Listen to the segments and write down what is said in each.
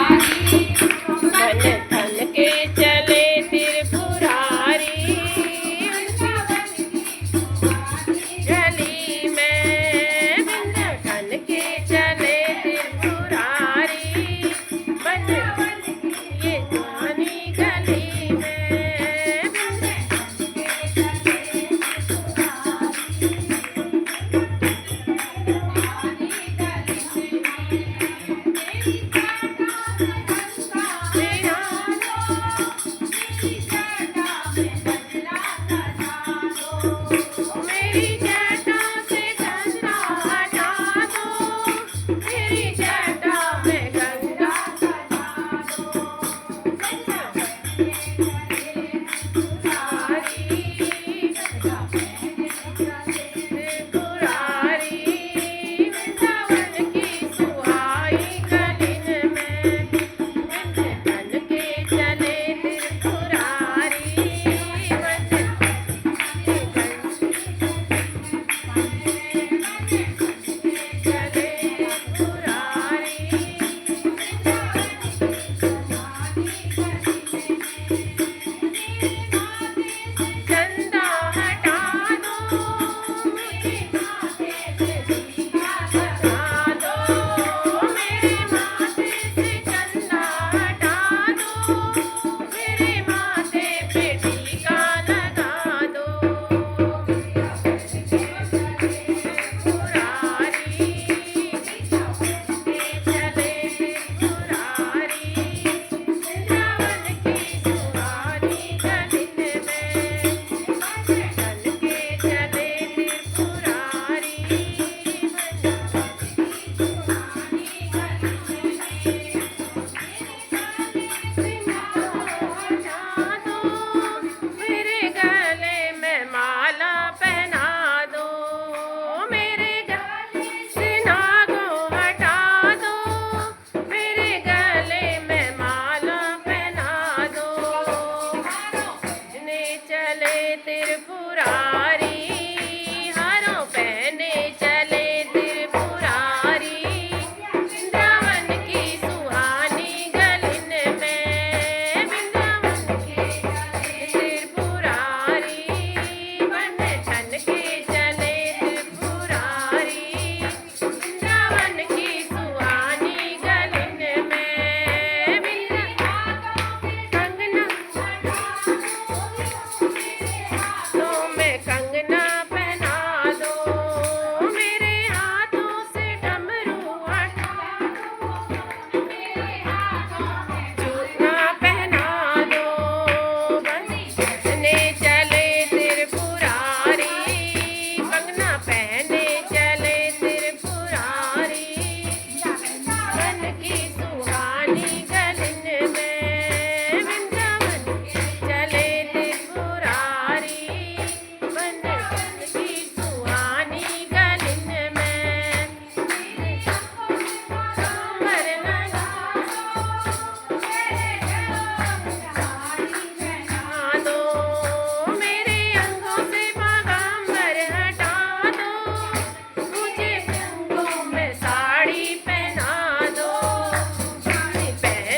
बन ठन के चले त्रिपुरारी, गली में बन ठन के चले त्रिपुरारी, बन ये सुहानी गली में। मेरी जटा से गंगा हटा दो, मेरी जटा में गंगा हटा दो, त्रिपुरारी वृंदावन की सुहाई गलिन में, बन के चले त्रिपुरारी, चंदा हटा दो, हटा दो, मेरे माथे से चंदा हटा दो, मेरे माथे पे टीका लगा दो, त्रिपुरारी चले त्रिपुरारी, वृंदावन की सुहानी गलिन में, बन के चले त्रिपुरारी, हटा दो, मेरे गले में माला पहना दो, मेरे गले से नागो हटा दो, मेरे गले में माला पहना दो, ने चले त्रिपुरारी, हारों पहने चले त्रिपुरारी, वृंदावन की सुहानी गलिन में, वृंदावन की त्रिपुरारी, बन ठन के चले त्रिपुरारी, वृंदावन की सुहानी गलिन में, कंगना हाथों में कंगना पहना दो, मेरे हाथों से डमरू हटा दो, मेरे हाथों में जूता पहना दो, बंधने चले त्रिपुरारी, कंगना पहने चले त्रिपुरारी, बन की सुहानी गलिन में, वृंदावन चले त्रिपुरारी, बन की सुहानी गलिन में, कांवर लगा दो, मेरे अंगों से बागांबर हटा दो, मुझे अंगों में साड़ी पहना दो, पहने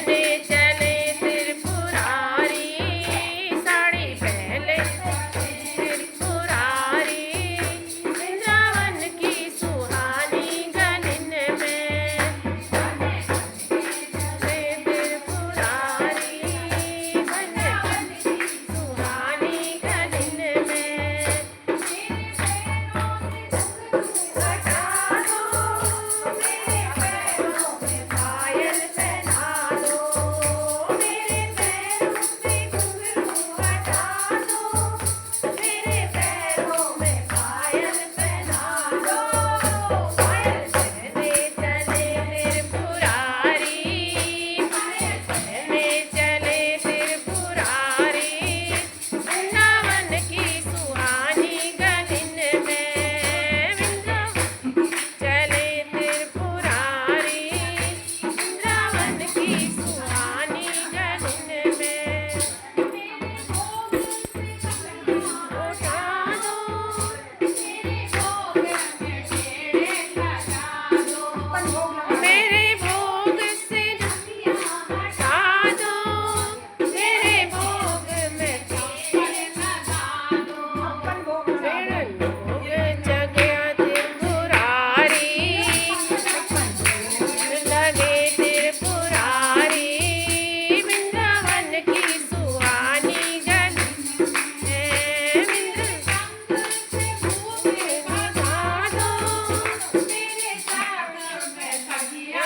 जिया